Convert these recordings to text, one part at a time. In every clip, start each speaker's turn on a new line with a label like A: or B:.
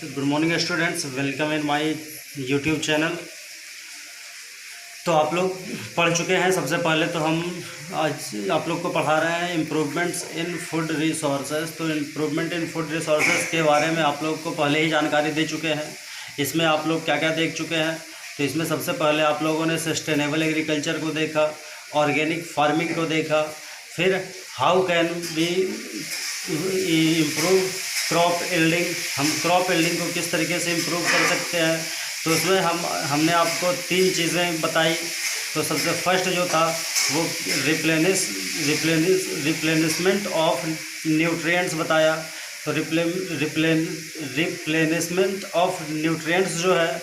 A: Good morning students, welcome in my YouTube channel. तो आप लोग पढ़ चुके हैं। सबसे पहले तो हम आज आप लोग को पढ़ा रहे हैं इम्प्रूवमेंट्स इन फूड रिसोर्सेज। तो इम्प्रूवमेंट इन फूड रिसोर्सेज के बारे में आप लोग को पहले ही जानकारी दे चुके हैं। इसमें आप लोग क्या क्या देख चुके हैं। तो इसमें सबसे पहले आप लोगों ने सस्टेनेबल एग्रीकल्चर को देखा, ऑर्गेनिक फार्मिंग को देखा, फिर how can be improve crop yielding, हम क्रॉप यील्डिंग को किस तरीके से इम्प्रूव कर सकते हैं। तो उसमें हमने आपको 3 चीज़ें बताई। तो सबसे फर्स्ट जो था वो रिप्लेनिशमेंट ऑफ न्यूट्रिएंट्स बताया। तो रिप्लेनिशमेंट ऑफ न्यूट्रिएंट्स जो है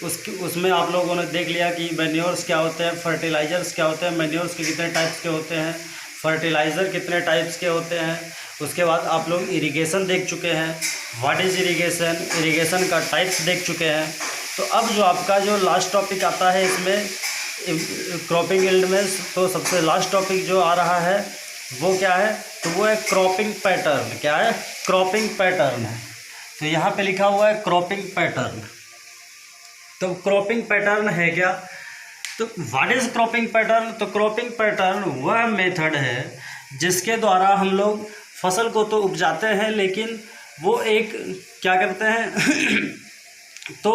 A: उसमें आप लोगों ने देख लिया कि मैन्योर्स क्या होते हैं, फर्टिलाइज़र्स क्या होते हैं, मैन्योर्स के कितने टाइप्स के होते हैं, फर्टिलाइज़र कितने टाइप्स के होते हैं। उसके बाद आप लोग इरिगेशन देख चुके हैं, व्हाट इज़ इरिगेशन, इरिगेशन का टाइप्स देख चुके हैं। तो अब जो आपका जो लास्ट टॉपिक आता है इसमें क्रॉपिंग यील्ड में, तो सबसे लास्ट टॉपिक जो आ रहा है वो क्या है, तो वो है क्रॉपिंग पैटर्न। क्या है? क्रॉपिंग पैटर्न है। तो यहाँ पे लिखा हुआ है क्रॉपिंग पैटर्न। तो क्रॉपिंग पैटर्न है क्या? तो व्हाट इज़ क्रॉपिंग पैटर्न? तो क्रॉपिंग पैटर्न वह मेथड है जिसके द्वारा हम लोग फसल को तो उपजाते हैं, लेकिन वो एक क्या करते हैं तो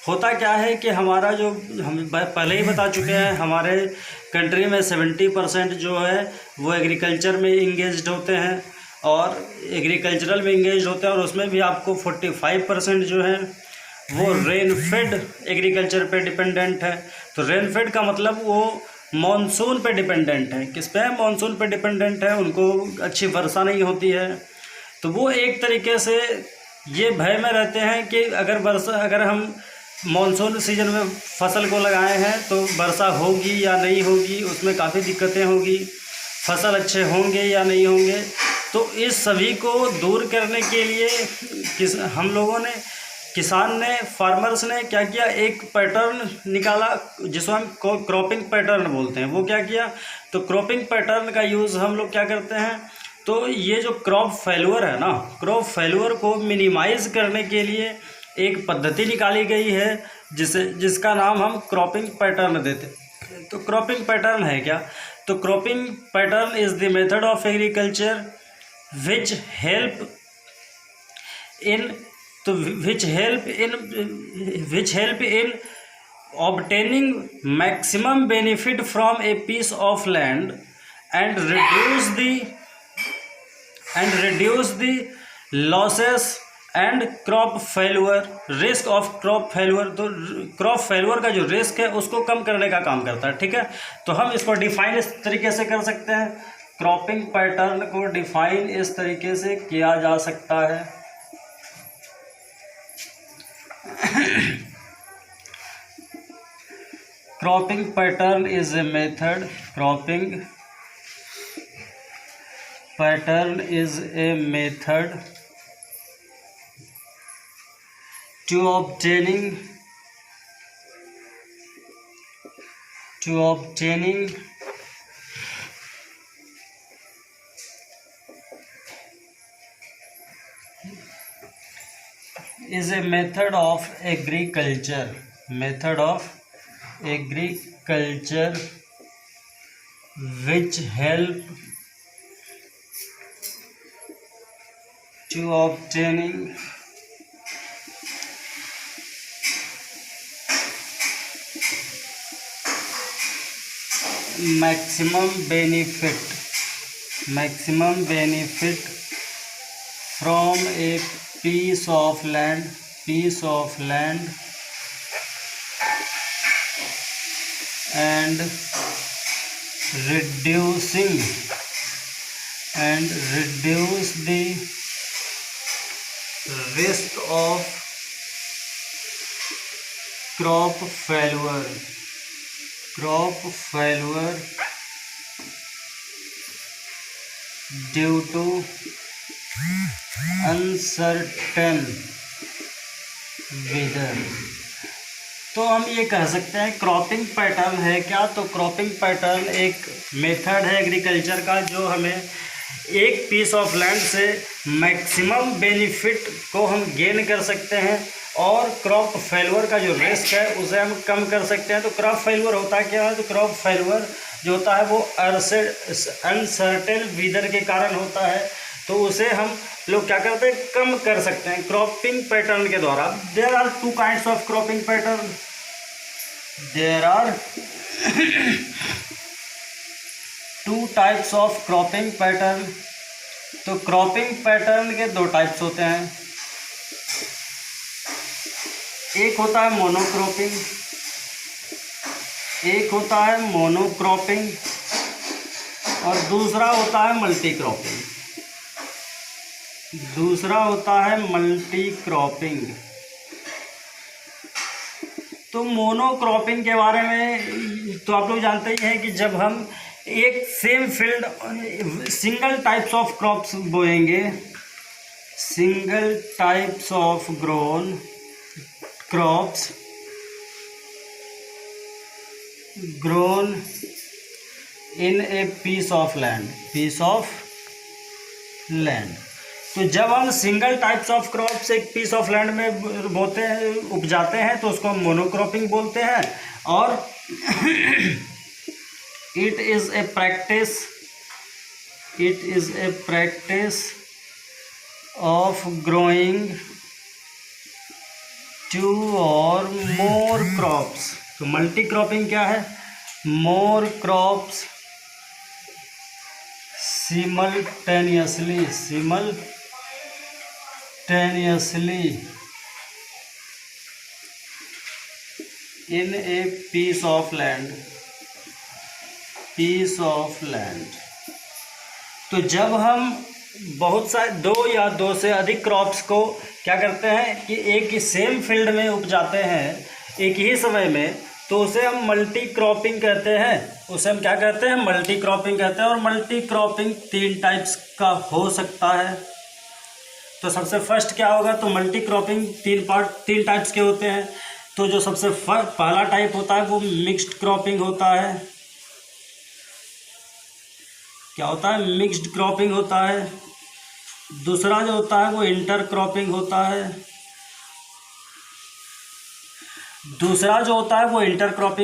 A: होता क्या है कि हमारा जो हम पहले ही बता चुके हैं, हमारे कंट्री में 70% जो है वो एग्रीकल्चर में इंगेज्ड होते हैं और एग्रीकल्चरल में इंगेज्ड होते हैं, और उसमें भी आपको 45% जो है वो रेन फेड एग्रीकल्चर पे डिपेंडेंट है। तो रेन फेड का मतलब वो मॉनसून पे डिपेंडेंट है। किस पे है? मॉनसून पे डिपेंडेंट है। उनको अच्छी वर्षा नहीं होती है, तो वो एक तरीके से ये भय में रहते हैं कि अगर हम मॉनसून सीजन में फसल को लगाए हैं तो वर्षा होगी या नहीं होगी, उसमें काफ़ी दिक्कतें होगी, फसल अच्छे होंगे या नहीं होंगे। तो इस सभी को दूर करने के लिए किसान ने फार्मर्स ने क्या किया, एक पैटर्न निकाला जिसको हम क्रॉपिंग पैटर्न बोलते हैं। वो क्या किया, तो क्रॉपिंग पैटर्न का यूज़ हम लोग क्या करते हैं, तो ये जो क्रॉप फेल्यूर है ना, क्रॉप फेल्यूर को मिनिमाइज़ करने के लिए एक पद्धति निकाली गई है जिसका नाम हम क्रॉपिंग पैटर्न देते हैं। तो क्रॉपिंग पैटर्न है क्या? तो cropping pattern is the method of agriculture which help in obtaining maximum benefit from a piece of land and reduce the losses and crop failure, risk of crop failure। तो crop failure का जो risk है उसको कम करने का काम करता है। ठीक है, तो हम इसको डिफाइन इस तरीके से कर सकते हैं। क्रॉपिंग पैटर्न को डिफाइन इस तरीके से किया जा सकता है। Cropping pattern is a method. Cropping pattern is a method to obtaining is a method of agriculture which help to obtaining maximum benefit from a piece of land and reduce the risk of crop failure due to uncertain weather। तो हम ये कह सकते हैं cropping pattern है क्या? तो cropping pattern एक मेथड है एग्रीकल्चर का जो हमें एक पीस ऑफ लैंड से मैक्सिमम बेनिफिट को हम गेन कर सकते हैं और क्रॉप फेल्यूर का जो रिस्क है उसे हम कम कर सकते हैं। तो क्रॉप फेल्यूर होता क्या है? तो क्रॉप फेल्यूर जो होता है वो अनसर्टेन वेदर के कारण होता है, तो उसे हम लोग क्या करते हैं? कम कर सकते हैं क्रॉपिंग पैटर्न के द्वारा। There are two kinds of cropping pattern, there are two types of cropping pattern. तो क्रॉपिंग पैटर्न के दो टाइप्स होते हैं, एक होता है मोनोक्रॉपिंग, एक होता है मोनोक्रॉपिंग और दूसरा होता है मल्टी क्रॉपिंग। दूसरा होता है मल्टी क्रॉपिंग। तो मोनोक्रॉपिंग के बारे में तो आप लोग जानते ही हैं कि जब हम एक same field single types of crops बोएंगे, single types of grown crops grown in a piece of land। तो जब हम सिंगल टाइप्स ऑफ क्रॉप्स एक पीस ऑफ लैंड में बोते हैं, उपजाते हैं, तो उसको हम मोनोक्रॉपिंग बोलते हैं। और it is a practice of growing two और मोर क्रॉप्स। तो मल्टी क्रॉपिंग क्या है? More crops simultaneously in a piece of land. तो जब हम बहुत सारे दो या दो से अधिक क्रॉप्स को क्या करते हैं कि एक ही सेम फील्ड में उपजाते हैं एक ही समय में, तो उसे हम मल्टी क्रॉपिंग कहते हैं। उसे हम क्या कहते हैं? मल्टी क्रॉपिंग कहते हैं। और मल्टी क्रॉपिंग 3 टाइप्स का हो सकता है। तो सबसे फर्स्ट क्या होगा? तो मल्टी क्रॉपिंग 3 टाइप्स के होते हैं। तो जो सबसे पहला टाइप होता है वो मिक्स्ड क्रॉपिंग होता है। क्या होता है? मिक्स्ड क्रॉपिंग होता है। दूसरा जो होता है वो इंटर क्रॉपिंग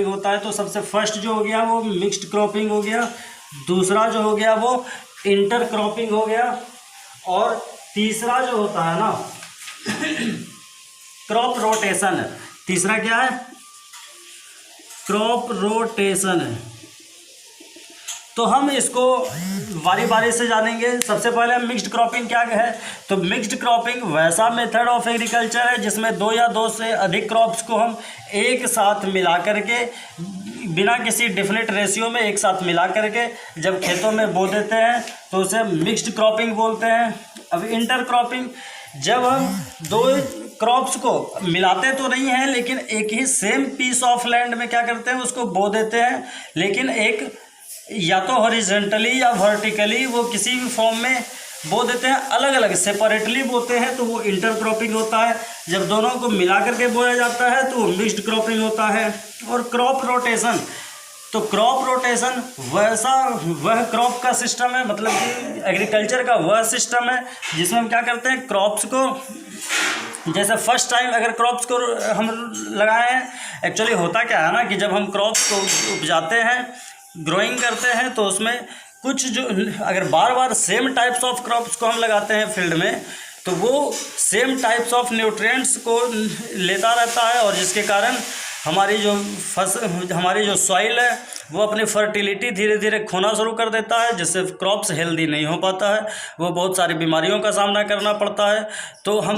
A: होता है। तो सबसे फर्स्ट जो हो गया वो मिक्स्ड क्रॉपिंग हो गया, दूसरा जो हो गया वो इंटर क्रॉपिंग हो गया, और तीसरा जो होता है ना क्रॉप रोटेशन है। तीसरा क्या है? क्रॉप रोटेशन है। तो हम इसको बारी बारी से जानेंगे। सबसे पहले मिक्स्ड क्रॉपिंग क्या है? तो मिक्स्ड क्रॉपिंग वैसा मेथड ऑफ एग्रीकल्चर है जिसमें 2 या 2 से अधिक क्रॉप्स को हम एक साथ मिला करके, बिना किसी डिफिनिट रेशियो में एक साथ मिला करके जब खेतों में बो देते हैं तो उसे मिक्स्ड क्रॉपिंग बोलते हैं। अब इंटर क्रॉपिंग, जब हम 2 क्रॉप्स को मिलाते तो नहीं हैं लेकिन एक ही सेम पीस ऑफ लैंड में क्या करते हैं? उसको बो देते हैं, लेकिन एक या तो हॉरिजॉन्टली या वर्टिकली वो किसी भी फॉर्म में बो देते हैं, अलग अलग सेपरेटली बोते हैं, तो वो इंटर क्रॉपिंग होता है। जब दोनों को मिला करके बोया जाता है तो वो मिक्स्ड क्रॉपिंग होता है। और क्रॉप रोटेशन, तो क्रॉप रोटेशन वह क्रॉप का सिस्टम है, मतलब कि एग्रीकल्चर का वह सिस्टम है जिसमें हम क्या करते हैं? क्रॉप्स को, जैसे फर्स्ट टाइम अगर क्रॉप्स को हम लगाए हैं, एक्चुअली होता क्या है ना कि जब हम क्रॉप्स को उपजाते हैं, ग्रोइंग करते हैं, तो उसमें कुछ जो अगर बार बार सेम टाइप्स ऑफ क्रॉप्स को हम लगाते हैं फील्ड में, तो वो सेम टाइप्स ऑफ न्यूट्रिएंट्स को लेता रहता है, और जिसके कारण हमारी जो सॉइल है वो अपनी फर्टिलिटी धीरे धीरे खोना शुरू कर देता है, जिससे क्रॉप्स हेल्दी नहीं हो पाता है, वो बहुत सारी बीमारियों का सामना करना पड़ता है। तो हम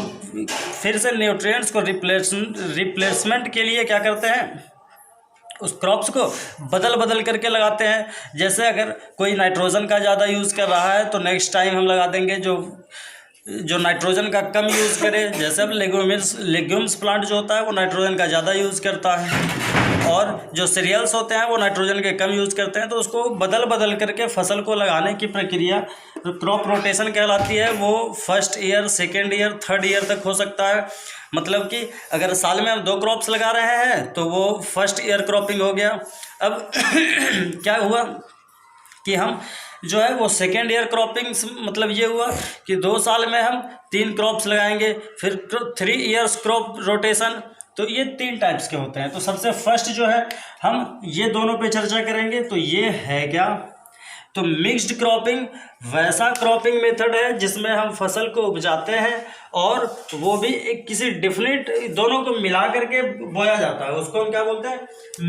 A: फिर से न्यूट्रिएंट्स को रिप्लेसमेंट के लिए क्या करते हैं? उस क्रॉप्स को बदल करके लगाते हैं। जैसे अगर कोई नाइट्रोजन का ज़्यादा यूज़ कर रहा है तो नेक्स्ट टाइम हम लगा देंगे जो नाइट्रोजन का कम यूज़ करे। जैसे अब लेग्यूम्स प्लांट जो होता है वो नाइट्रोजन का ज़्यादा यूज़ करता है, और जो सीरियल्स होते हैं वो नाइट्रोजन के कम यूज़ करते हैं। तो उसको बदल करके फसल को लगाने की प्रक्रिया क्रॉप रोटेशन कहलाती है। वो first year, second year, third year तक हो सकता है। मतलब कि अगर साल में हम 2 क्रॉप्स लगा रहे हैं तो वो फर्स्ट ईयर क्रॉपिंग हो गया। अब क्या हुआ कि हम जो है वो सेकेंड ईयर क्रॉपिंग, मतलब ये हुआ कि 2 साल में हम 3 क्रॉप्स लगाएंगे। फिर 3 ईयर्स क्रॉप रोटेशन, तो ये 3 टाइप्स के होते हैं। तो सबसे फर्स्ट जो है हम ये दोनों पे चर्चा करेंगे। तो ये है क्या, तो मिक्स्ड क्रॉपिंग वैसा क्रॉपिंग मेथड है जिसमें हम फसल को उपजाते हैं और वो भी एक किसी डिफिनिट, दोनों को मिला करके बोया जाता है, उसको हम क्या बोलते हैं,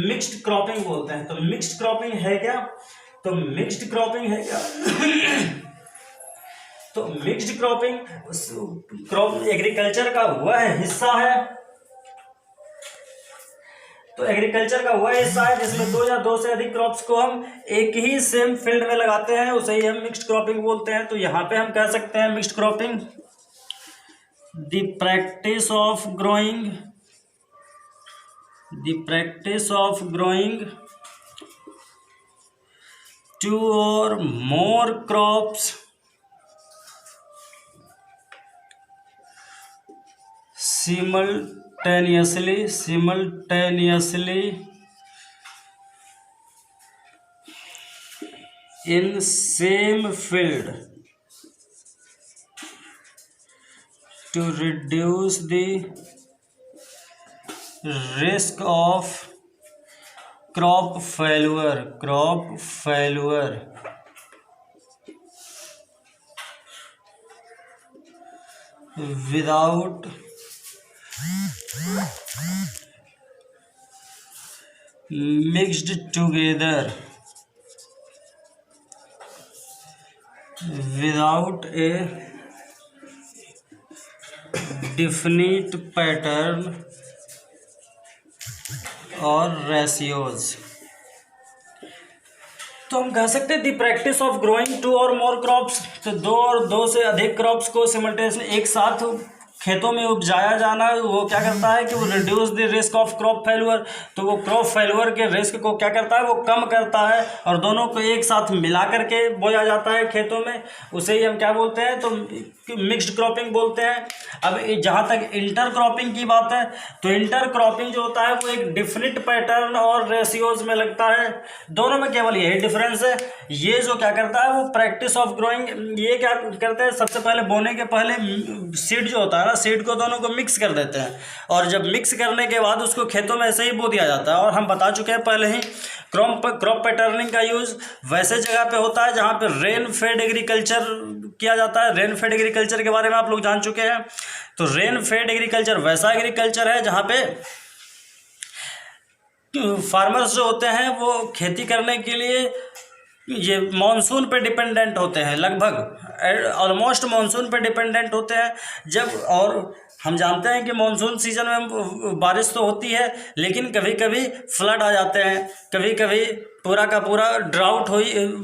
A: मिक्स्ड क्रॉपिंग बोलते हैं। तो मिक्स्ड क्रॉपिंग है क्या, तो मिक्स्ड क्रॉपिंग है क्या तो मिक्स्ड क्रॉपिंग क्रॉप एग्रीकल्चर का वह हिस्सा है, तो एग्रीकल्चर का वह हिस्सा है जिसमें 2 या 2 से अधिक क्रॉप्स को हम एक ही सेम फील्ड में लगाते हैं, उसे ही हम मिक्स्ड क्रॉपिंग बोलते हैं। तो यहाँ पे हम कह सकते हैं mixed cropping the practice of growing 2 or more crops simultaneously in same field to reduce the risk of crop failure without mixed together without a definite pattern or ratios। तो हम कह सकते हैं दी प्रैक्टिस ऑफ ग्रोइंग 2 और more crops, तो 2 और 2 से अधिक क्रॉप्स को सिमल्टेनियसली एक साथ खेतों में उपजाया जाना, वो क्या करता है कि वो reduce the risk of crop failure, तो वो क्रॉप फेल्यूर के रिस्क को क्या करता है, वो कम करता है और दोनों को एक साथ मिला करके बोया जाता है खेतों में, उसे ही हम क्या बोलते हैं, तो मिक्स्ड क्रॉपिंग बोलते हैं। अब जहाँ तक इंटर क्रॉपिंग की बात है, तो इंटर क्रॉपिंग जो होता है वो एक डिफिनिट पैटर्न और रेशियोज में लगता है, दोनों में केवल यही डिफरेंस है। ये जो क्या करता है वो प्रैक्टिस ऑफ ग्रोइंग, ये क्या करते हैं, सबसे पहले बोने के पहले सीड जो होता है ना, सीड को दोनों को मिक्स कर देते हैं और जब मिक्स करने के बाद उसको खेतों में ऐसे ही बो दिया जाता है। और हम बता चुके हैं पहले ही क्रॉप पैटर्निंग का यूज़ वैसे जगह पे होता है जहाँ पे रेन फेड एग्रीकल्चर किया जाता है। रेन फेड एग्रीकल्चर के बारे में आप लोग जान चुके हैं। तो रेन फेड एग्रीकल्चर वैसा एग्रीकल्चर है जहाँ पे फार्मर्स जो होते हैं वो खेती करने के लिए ये मानसून पे डिपेंडेंट होते हैं, लगभग ऑलमोस्ट मानसून पे डिपेंडेंट होते हैं। जब और हम जानते हैं कि मानसून सीजन में बारिश तो होती है लेकिन कभी कभी फ्लड आ जाते हैं, कभी कभी पूरा का पूरा ड्राउट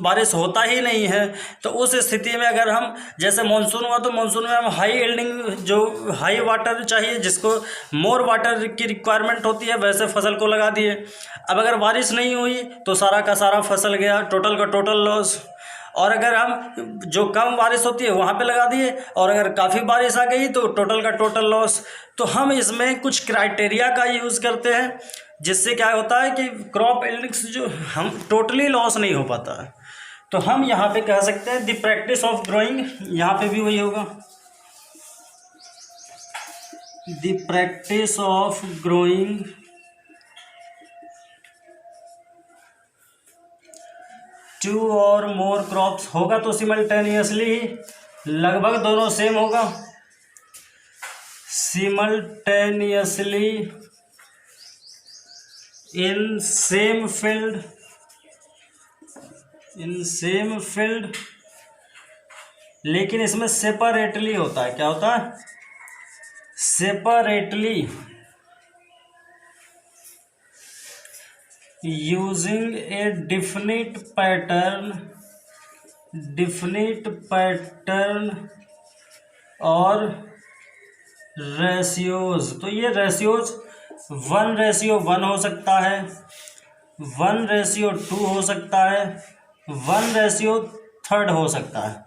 A: बारिश होता ही नहीं है। तो उस स्थिति में अगर हम जैसे मानसून हुआ तो मानसून में हम हाई यील्डिंग जो हाई वाटर चाहिए, जिसको मोर वाटर की रिक्वायरमेंट होती है, वैसे फसल को लगा दिए। अब अगर बारिश नहीं हुई तो सारा का सारा फसल गया, टोटल का टोटल लॉस। और अगर हम जो कम बारिश होती है वहाँ पे लगा दिए और अगर काफ़ी बारिश आ गई तो टोटल का टोटल लॉस। तो हम इसमें कुछ क्राइटेरिया का यूज़ करते हैं जिससे क्या होता है कि क्रॉप यील्ड्स जो हम टोटली लॉस नहीं हो पाता है। तो हम यहाँ पे कह सकते हैं द प्रैक्टिस ऑफ ग्रोइंग, यहाँ पे भी वही होगा, द प्रैक्टिस ऑफ ग्रोइंग 2 और मोर क्रॉप्स होगा तो सिमल्टेनियसली लगभग दोनों सेम होगा, सिमल्टेनियसली इन सेम फील्ड, लेकिन इसमें सेपरेटली होता है। क्या होता है, सेपरेटली यूजिंग ए डिफिनिट पैटर्न और रेशियोज। तो ये रेशियोज 1:1 हो सकता है, 1:2 हो सकता है, 1:3 हो सकता है।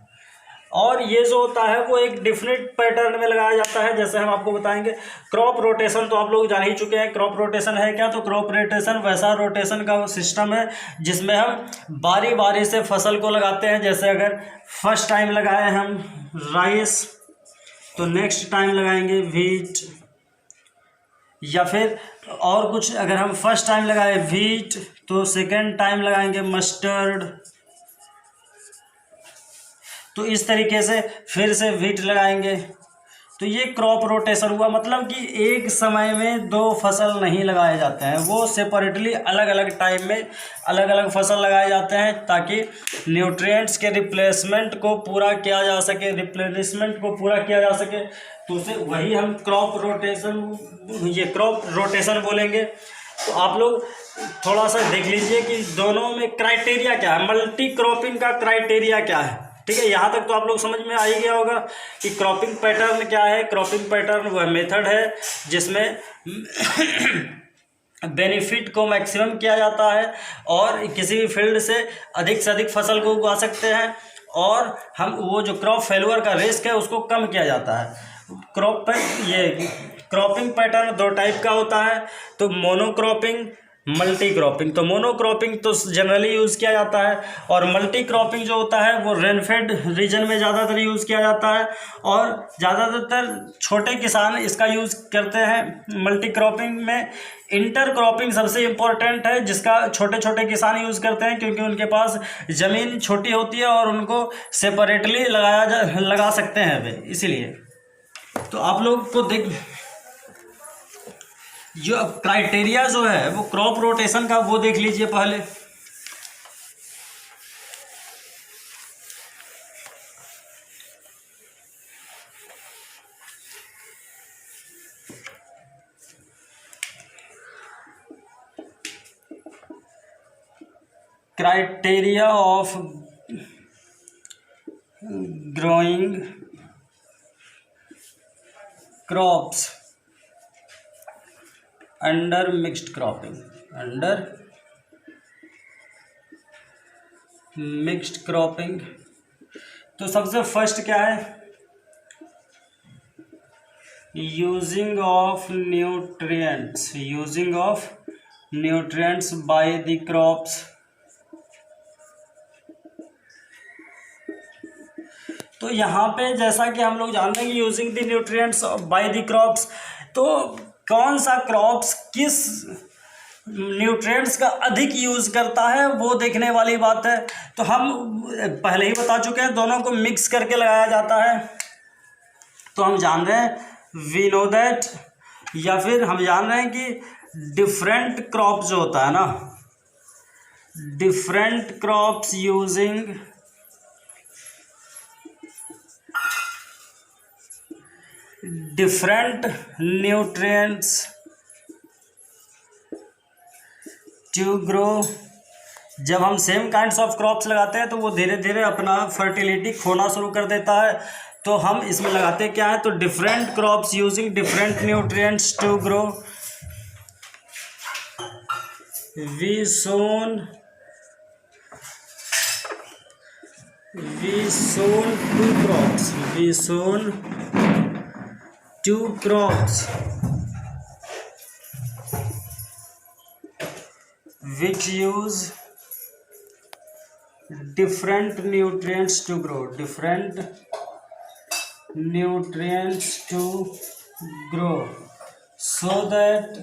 A: और ये जो होता है वो एक डिफरेंट पैटर्न में लगाया जाता है। जैसे हम आपको बताएंगे क्रॉप रोटेशन, तो आप लोग जान ही चुके हैं क्रॉप रोटेशन है क्या। तो क्रॉप रोटेशन वैसा रोटेशन का सिस्टम है जिसमें हम बारी बारी से फसल को लगाते हैं। जैसे अगर फर्स्ट टाइम लगाए हम राइस, तो नेक्स्ट टाइम लगाएंगे व्हीट, या फिर और कुछ अगर हम फर्स्ट टाइम लगाए व्हीट तो सेकेंड टाइम लगाएंगे मस्टर्ड। तो इस तरीके से फिर से व्हीट लगाएंगे। तो ये क्रॉप रोटेशन हुआ, मतलब कि एक समय में दो फसल नहीं लगाए जाते हैं, वो सेपरेटली अलग अलग टाइम में अलग अलग फसल लगाए जाते हैं ताकि न्यूट्रिएंट्स के रिप्लेसमेंट को पूरा किया जा सके, रिप्लेनिशमेंट को पूरा किया जा सके। तो उसे वही हम क्रॉप रोटेशन, ये क्रॉप रोटेशन बोलेंगे। तो आप लोग थोड़ा सा देख लीजिए कि दोनों में क्राइटेरिया क्या है, मल्टी क्रॉपिंग का क्राइटेरिया क्या है। ठीक है, यहाँ तक तो आप लोग समझ में आ ही गया होगा कि क्रॉपिंग पैटर्न क्या है। क्रॉपिंग पैटर्न वह मेथड है जिसमें बेनिफिट को मैक्सिमम किया जाता है और किसी भी फील्ड से अधिक फसल को उगा सकते हैं, और हम वो जो क्रॉप फेल्यूर का रिस्क है उसको कम किया जाता है। क्रॉपिंग पैटर्न दो टाइप का होता है, तो मोनोक्रॉपिंग, मल्टी क्रॉपिंग। तो मोनोक्रॉपिंग तो जनरली यूज़ किया जाता है, और मल्टी क्रॉपिंग जो होता है वो रेनफेड रीजन में ज़्यादातर यूज़ किया जाता है, और ज़्यादातर छोटे किसान इसका यूज़ करते हैं। मल्टी क्रॉपिंग में इंटर क्रॉपिंग सबसे इम्पोर्टेंट है, जिसका छोटे छोटे किसान यूज़ करते हैं क्योंकि उनके पास ज़मीन छोटी होती है और उनको सेपरेटली लगा सकते हैं वे, इसीलिए। तो आप लोग को जो क्राइटेरिया जो है वो क्रॉप रोटेशन का वो देख लीजिए पहले। Criteria of growing crops under mixed cropping, under mixed cropping. तो सबसे फर्स्ट क्या है, using of nutrients, using of nutrients by the crops. तो यहाँ पे जैसा कि हम लोग जानते हैं कि using the nutrients by the crops, तो कौन सा क्रॉप्स किस न्यूट्रिएंट्स का अधिक यूज़ करता है वो देखने वाली बात है। तो हम पहले ही बता चुके हैं दोनों को मिक्स करके लगाया जाता है। तो हम जान रहे हैं वी नो दैट, या फिर हम जान रहे हैं कि डिफरेंट क्रॉप जो होता है ना, different crops using different nutrients to grow. जब हम सेम काइंड्स ऑफ क्रॉप्स लगाते हैं तो वो धीरे धीरे अपना फर्टिलिटी खोना शुरू कर देता है। तो हम इसमें लगाते क्या है, तो different crops using different nutrients to grow. We sown two crops, we sown two crops which use different nutrients to grow, different nutrients to grow, so that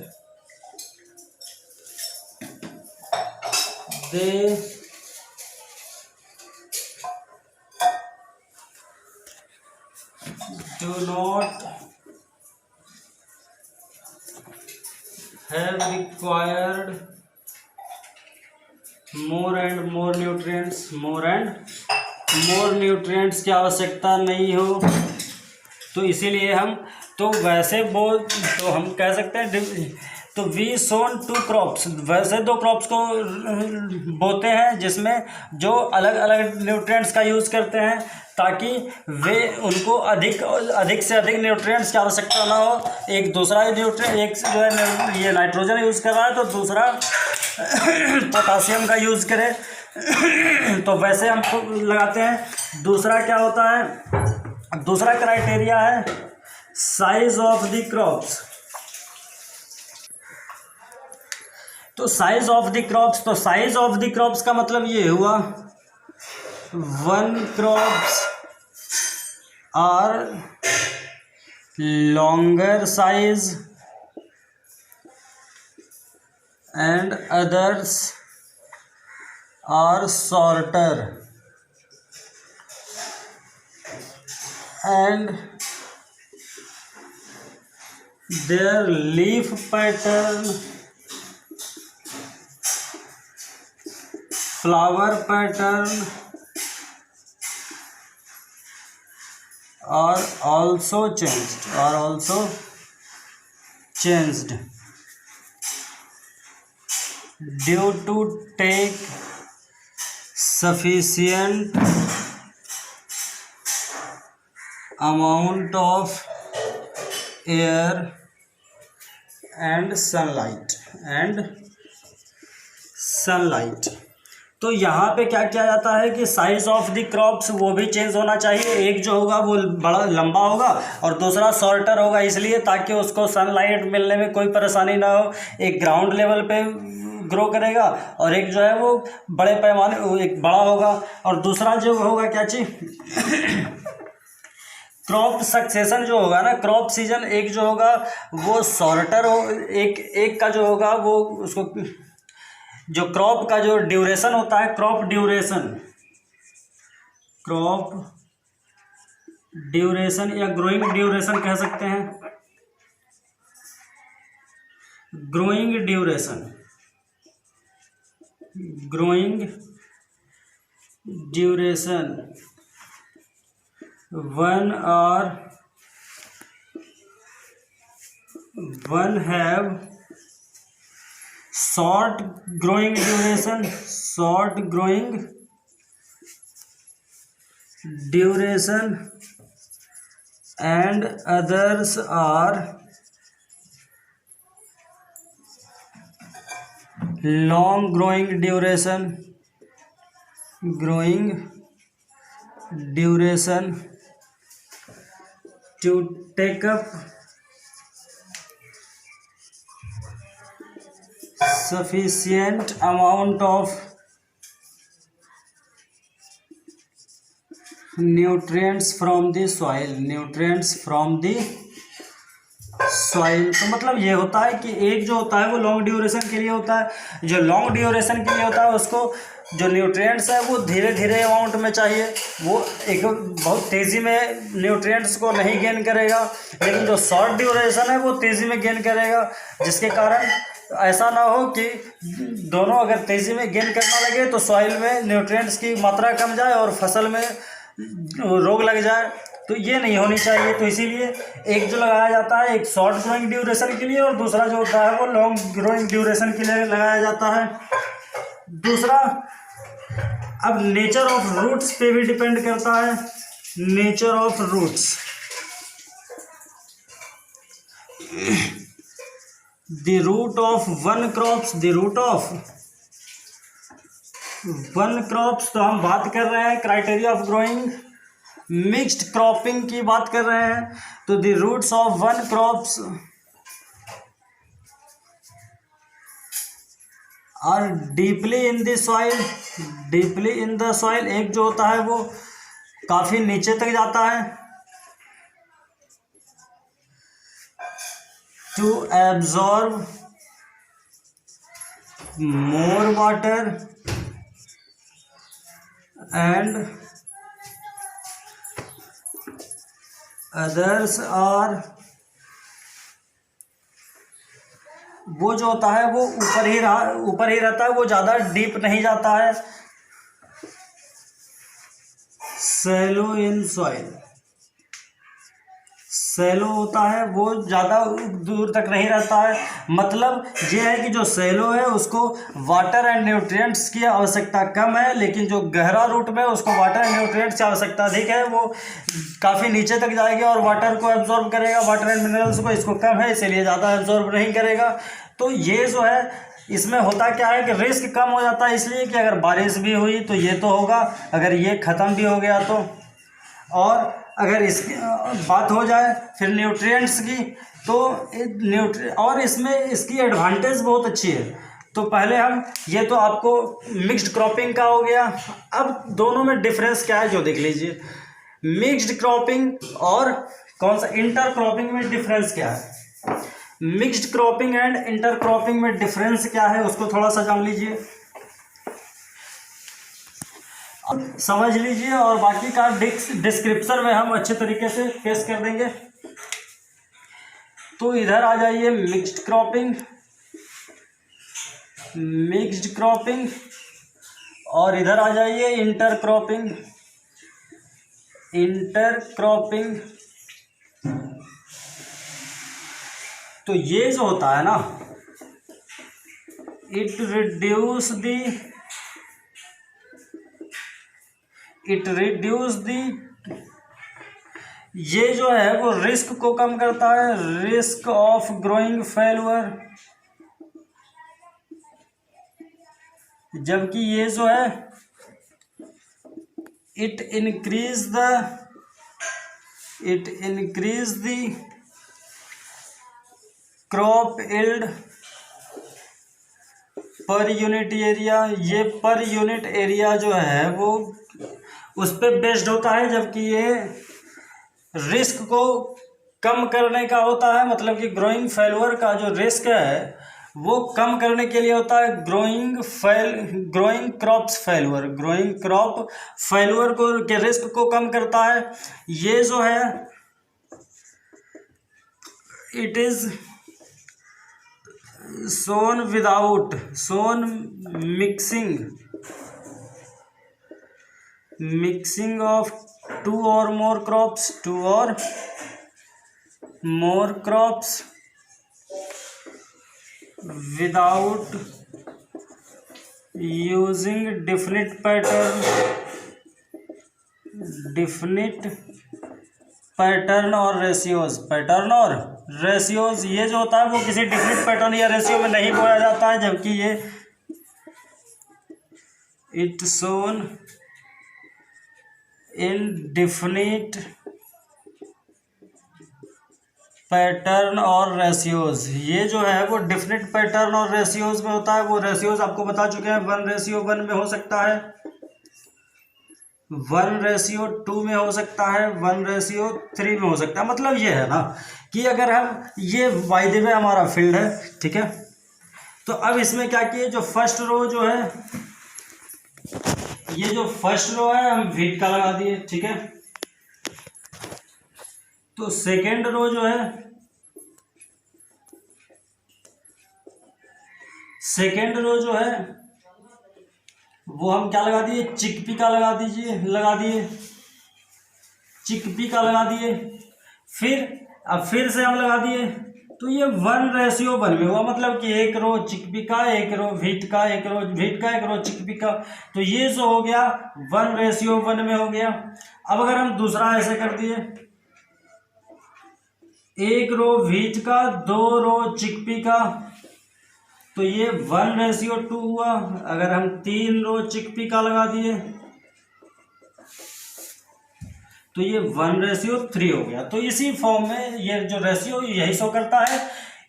A: they do not have required more and more nutrients, more and more nutrients की आवश्यकता नहीं हो। तो इसीलिए हम तो वैसे तो हम कह सकते हैं तो वी सोन टू क्रॉप्स, वैसे दो क्रॉप्स को बोते हैं जिसमें जो अलग अलग न्यूट्रिएंट्स का यूज़ करते हैं ताकि वे उनको अधिक से अधिक न्यूट्रिएंट्स की आवश्यकता ना हो। एक दूसरा न्यूट्रिएंट, एक जो है ये नाइट्रोजन यूज़ कर रहा है तो दूसरा पोटासियम का यूज़ करे। तो वैसे हम लगाते हैं दूसरा क्या होता है, दूसरा क्राइटेरिया है साइज ऑफ द क्रॉप्स। तो साइज ऑफ द क्रॉप्स, तो साइज ऑफ द क्रॉप्स का मतलब ये हुआ one crops are longer size and others are shorter and their leaf pattern, flower pattern are also changed due to take sufficient amount of air and sunlight तो यहाँ पे क्या किया जाता है कि साइज ऑफ द क्रॉप्स वो भी चेंज होना चाहिए। एक जो होगा वो बड़ा लंबा होगा और दूसरा शॉर्टर होगा, इसलिए ताकि उसको सनलाइट मिलने में कोई परेशानी ना हो। एक ग्राउंड लेवल पे ग्रो करेगा और एक जो है वो बड़े पैमाने, एक बड़ा होगा और दूसरा जो होगा क्या चीज़ क्रॉप सक्सेशन जो होगा ना, क्रॉप सीजन एक जो होगा वो शॉर्टर हो, एक का जो होगा वो उसको जो क्रॉप का जो ड्यूरेशन होता है, क्रॉप ड्यूरेशन या ग्रोइंग ड्यूरेशन कह सकते हैं। Growing duration one have short growing duration and others are long growing duration to take up sufficient amount of nutrients from the soil। तो मतलब ये होता है कि एक जो होता है वो लॉन्ग ड्यूरेशन के लिए होता है, जो लॉन्ग ड्यूरेशन के लिए होता है उसको जो न्यूट्रिएंट्स है वो धीरे धीरे अमाउंट में चाहिए, वो एक बहुत तेज़ी में न्यूट्रिएंट्स को नहीं गेन करेगा। लेकिन जो शॉर्ट ड्यूरेशन है वो तेज़ी में गेन करेगा, जिसके कारण ऐसा ना हो कि दोनों अगर तेज़ी में गेन करना लगे तो सॉइल में न्यूट्रिएंट्स की मात्रा कम जाए और फसल में रोग लग जाए, तो ये नहीं होनी चाहिए। तो इसीलिए एक जो लगाया जाता है एक शॉर्ट ग्रोइंग ड्यूरेशन के लिए और दूसरा जो होता है वो लॉन्ग ग्रोइंग ड्यूरेशन के लिए लगाया जाता है। दूसरा, अब नेचर ऑफ रूट्स पे भी डिपेंड करता है। Nature of roots, the root of one crops, तो हम बात कर रहे हैं criteria of growing mixed cropping की बात कर रहे हैं। तो the roots of one crops are deeply in the soil, एक जो होता है वो काफी नीचे तक जाता है, to absorb more water and others are, वो जो होता है वो ऊपर ही रहता है, वो ज़्यादा डीप नहीं जाता है। शैलो सैलो होता है वो ज़्यादा दूर तक नहीं रहता है। मतलब ये है कि जो सैलो है उसको वाटर एंड न्यूट्रिएंट्स की आवश्यकता कम है, लेकिन जो गहरा रूट में उसको वाटर एंड न्यूट्रिएंट्स की आवश्यकता अधिक है। वो काफ़ी नीचे तक जाएगी और वाटर को एब्जॉर्ब करेगा, वाटर एंड मिनरल्स को, इसको कम है इसीलिए ज़्यादा एब्जॉर्ब नहीं करेगा। तो ये जो है इसमें होता क्या है कि रिस्क कम हो जाता है, इसलिए कि अगर बारिश भी हुई तो ये तो होगा, अगर ये ख़त्म भी हो गया तो। और अगर इसकी बात हो जाए फिर न्यूट्रिएंट्स की, तो और इसमें इसकी एडवांटेज बहुत अच्छी है। तो पहले हम ये तो आपको मिक्स्ड क्रॉपिंग का हो गया। अब दोनों में डिफरेंस क्या है जो देख लीजिए। मिक्स्ड क्रॉपिंग और कौन सा इंटर क्रॉपिंग में डिफरेंस क्या है। Mixed cropping and inter cropping में डिफरेंस क्या है उसको थोड़ा सा जान लीजिए, समझ लीजिए, और बाकी का डिस्क्रिप्शन में हम अच्छे तरीके से पेश कर देंगे। तो इधर आ जाइए मिक्स्ड क्रॉपिंग और इधर आ जाइए इंटर क्रॉपिंग। तो ये जो होता है ना, इट रिड्यूस दी ये जो है वो रिस्क को कम करता है, रिस्क ऑफ ग्रोइंग फेल्यूर। जबकि ये जो है it increase the crop yield पर यूनिट एरिया। ये पर यूनिट एरिया जो है वो उस पर बेस्ड होता है, जबकि ये रिस्क को कम करने का होता है। मतलब कि ग्रोइंग फेल्यूर का जो रिस्क है वो कम करने के लिए होता है। ग्रोइंग क्रॉप फेल्यूर को के रिस्क को कम करता है। ये जो है it is sown mixing of two or more crops without using definite pattern और रेशियोज। ये जो होता है वो किसी डिफिनिट पैटर्न या रेशियो में नहीं बोया जाता है, जबकि ये it sown in definite pattern और रेशियोज। ये जो है वो डिफिनिट पैटर्न और रेशियोज में होता है। वो रेशियोज आपको बता चुके हैं, 1:1 में हो सकता है, 1:2 में हो सकता है, 1:3 में हो सकता है। मतलब ये है ना कि अगर हम ये बाय द वे हमारा फील्ड है, ठीक है। तो अब इसमें क्या किए, जो फर्स्ट रो जो है, ये जो फर्स्ट रो है हम वीट का लगा दिए, ठीक है। तो सेकेंड रो जो है, वो हम क्या लगा दिए, चिकपी का लगा दिए। फिर से हम लगा दिए, तो ये 1:1 में हुआ। मतलब कि एक रो चिकपी का, एक रो वीट का, एक रो चिकपी का। तो ये जो हो गया 1:1 में हो गया। अब अगर हम दूसरा ऐसे कर दिए, एक रो वीट का, 2 रो चिकपी का, तो ये 1:2 हुआ। अगर हम 3 रो चिकपी का लगा दिए तो ये 1:3 हो गया। तो इसी फॉर्म में ये जो रेशियो यही शो करता है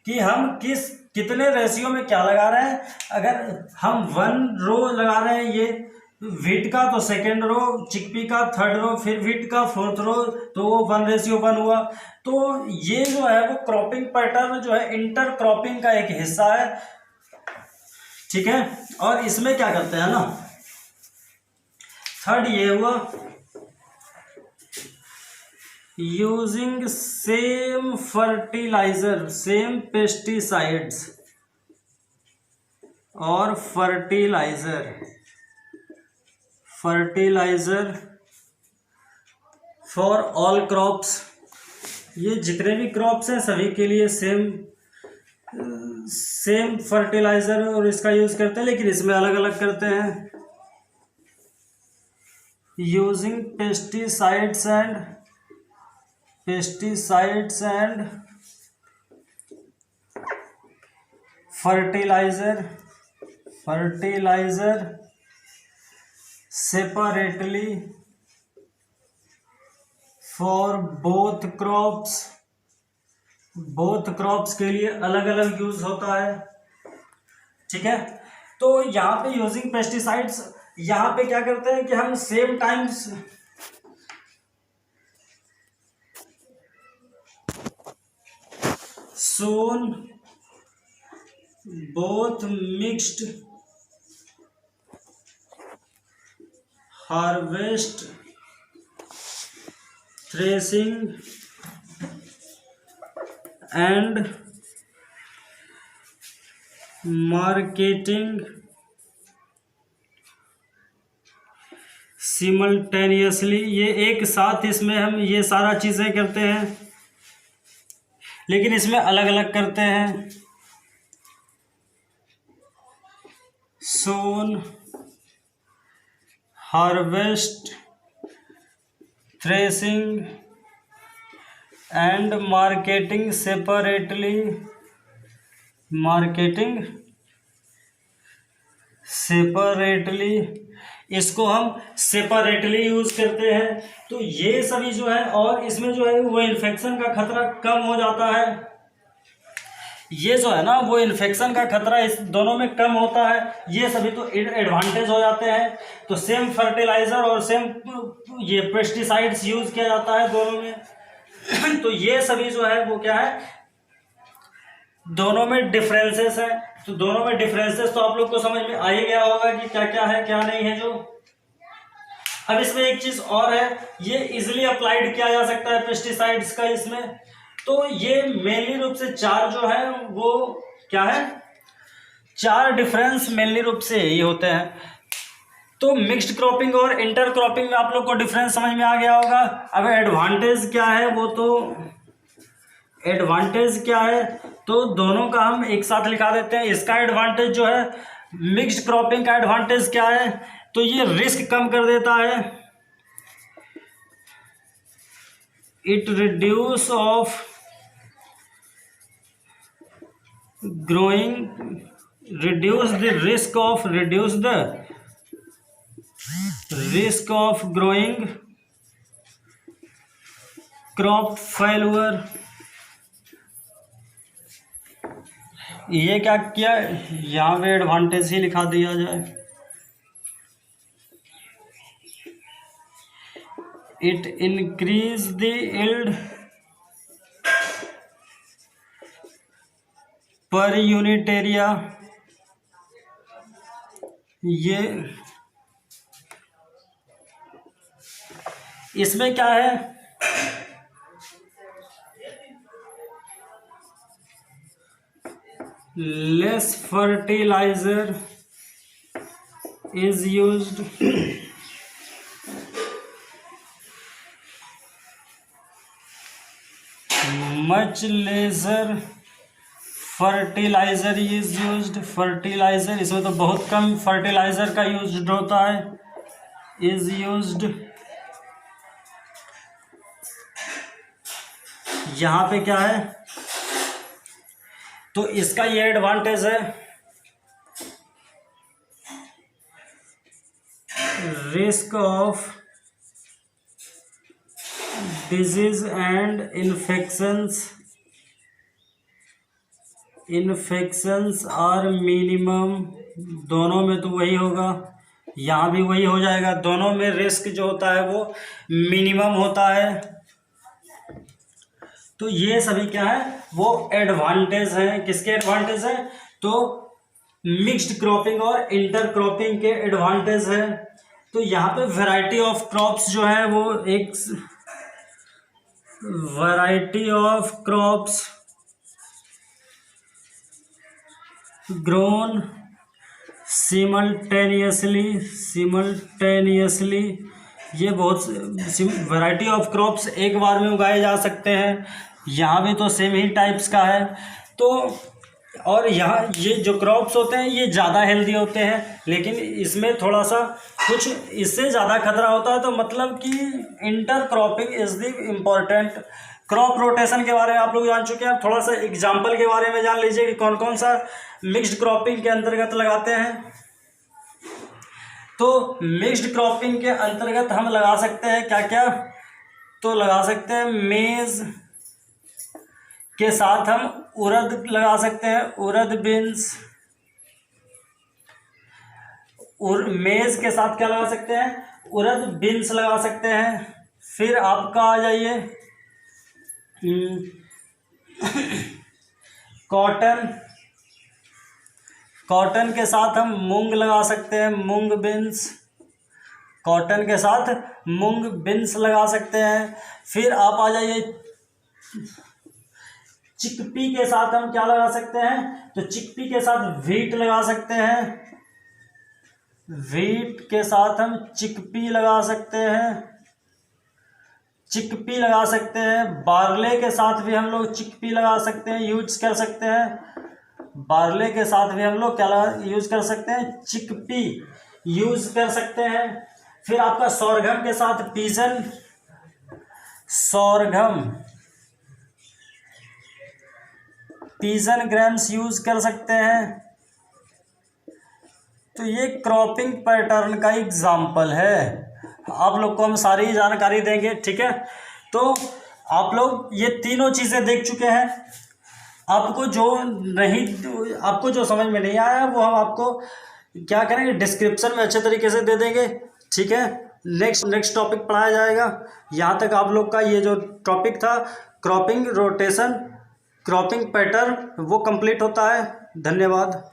A: कि हम कितने रेशियो में क्या लगा रहे हैं। अगर हम 1 रो लगा रहे हैं ये वीट का, तो सेकेंड रो चिकपी का, थर्ड रो फिर वीट का, फोर्थ रो, तो वो 1:1 हुआ। तो ये जो है वो क्रॉपिंग पैटर्न जो है इंटर क्रॉपिंग का एक हिस्सा है, ठीक है। और इसमें क्या करते हैं ना, थर्ड ये हुआ, using same fertilizer, same pesticides और फर्टिलाइजर फॉर ऑल क्रॉप्स ये जितने भी क्रॉप्स हैं सभी के लिए सेम फर्टिलाइज़र और इसका यूज़ करते हैं, लेकिन इसमें अलग अलग करते हैं। Using pesticides and fertiliser separately for both crops के लिए अलग अलग यूज होता है। ठीक है, तो यहाँ पे यूजिंग पेस्टिसाइड्स, यहाँ पे क्या करते हैं कि हम same times sown both mixed harvest threshing and marketing simultaneously, ये एक साथ इसमें हम ये सारा चीज़ें करते हैं, लेकिन इसमें अलग अलग करते हैं। Sown harvest threshing and marketing separately इसको हम सेपरेटली यूज करते हैं। तो ये सभी जो है, और इसमें जो है वो इन्फेक्शन का खतरा कम हो जाता है। ये जो है ना वो इन्फेक्शन का खतरा इस दोनों में कम होता है। ये सभी तो एडवांटेज हो जाते हैं। तो सेम फर्टिलाइजर और सेम ये पेस्टिसाइड्स यूज किया जाता है दोनों में। तो ये सभी जो है वो क्या है, दोनों में डिफरेंसेस है। तो दोनों में डिफरेंसेस तो आप लोग को समझ में आ ही गया होगा कि क्या क्या है क्या नहीं है जो। अब इसमें एक चीज और है, ये इजिली अप्लाइड किया जा सकता है पेस्टिसाइड्स का इसमें। तो ये मेनली रूप से चार जो है वो क्या है, चार डिफरेंस मेनली रूप से ये होते हैं। तो मिक्स्ड क्रॉपिंग और इंटर क्रॉपिंग में आप लोग को डिफरेंस समझ में आ गया होगा। अब एडवांटेज क्या है, वो तो एडवांटेज क्या है तो दोनों का हम एक साथ लिखा देते हैं। इसका एडवांटेज जो है, मिक्स्ड क्रॉपिंग का एडवांटेज क्या है, तो ये रिस्क कम कर देता है। It reduce of reduce the risk of growing crop failure। ये क्या किया, यहाँ पे एडवांटेज ही लिखा दिया जाए। It increase the yield per unit area. ये इसमें क्या है, less fertilizer is used much lesser fertilizer is used. Fertilizer इसमें तो बहुत कम फर्टिलाइजर का यूज होता है, इज यूज्ड। यहाँ पे क्या है, तो इसका ये एडवांटेज है, risk of disease and infections are minimum. दोनों में तो वही होगा, यहाँ भी वही हो जाएगा। दोनों में रिस्क जो होता है वो मिनिमम होता है। तो ये सभी क्या है, वो एडवांटेज है। किसके एडवांटेज है, तो मिक्स्ड क्रॉपिंग और इंटर क्रॉपिंग के एडवांटेज है। तो यहाँ पे वैरायटी ऑफ क्रॉप्स जो है वो एक variety of crops grown simultaneously ये बहुत वैरायटी ऑफ क्रॉप्स एक बार में उगाए जा सकते हैं। यहाँ भी तो सेम ही टाइप्स का है। तो और यहाँ ये जो क्रॉप्स होते हैं ये ज़्यादा हेल्दी होते हैं, लेकिन इसमें थोड़ा सा कुछ इससे ज़्यादा खतरा होता है। तो मतलब कि inter cropping is the important. Crop rotation के बारे में आप लोग जान चुके हैं। थोड़ा सा एग्जाम्पल के बारे में जान लीजिए कि कौन कौन सा मिक्स्ड क्रॉपिंग के अंतर्गत लगाते हैं। तो मिक्स्ड क्रॉपिंग के अंतर्गत हम लगा सकते हैं क्या क्या, तो लगा सकते हैं मेज़ के साथ हम उड़द लगा सकते हैं, उड़द बीन्स। मेज़ के साथ क्या लगा सकते हैं, उड़द बीन्स लगा सकते हैं। फिर आपका आ जाइए कॉटन। कॉटन के साथ हम मूंग लगा सकते हैं, मूंग बीन्स। कॉटन के साथ मूंग बीन्स लगा सकते हैं। फिर आप आ जाइए चिकपी के साथ हम क्या लगा सकते हैं, तो चिकपी के साथ व्हीट लगा सकते हैं। व्हीट के साथ हम चिकपी लगा सकते हैं, चिकपी लगा सकते हैं। बार्ले के साथ भी हम लोग चिकपी लगा सकते हैं, यूज कर सकते हैं। बार्ले के साथ भी हम लोग क्या यूज कर सकते हैं, चिकपी यूज कर सकते हैं। फिर आपका सोरघम के साथ pigeon, sorghum pigeon grams use कर सकते हैं। तो ये क्रॉपिंग पैटर्न का एग्जाम्पल है। आप लोग को हम सारी जानकारी देंगे, ठीक है। तो आप लोग ये तीनों चीज़ें देख चुके हैं। आपको जो समझ में नहीं आया वो हम आपको क्या करेंगे, डिस्क्रिप्शन में अच्छे तरीके से दे देंगे, ठीक है। नेक्स्ट टॉपिक पढ़ाया जाएगा। यहाँ तक आप लोग का ये जो टॉपिक था क्रॉपिंग रोटेशन, क्रॉपिंग पैटर्न, वो कंप्लीट होता है। धन्यवाद।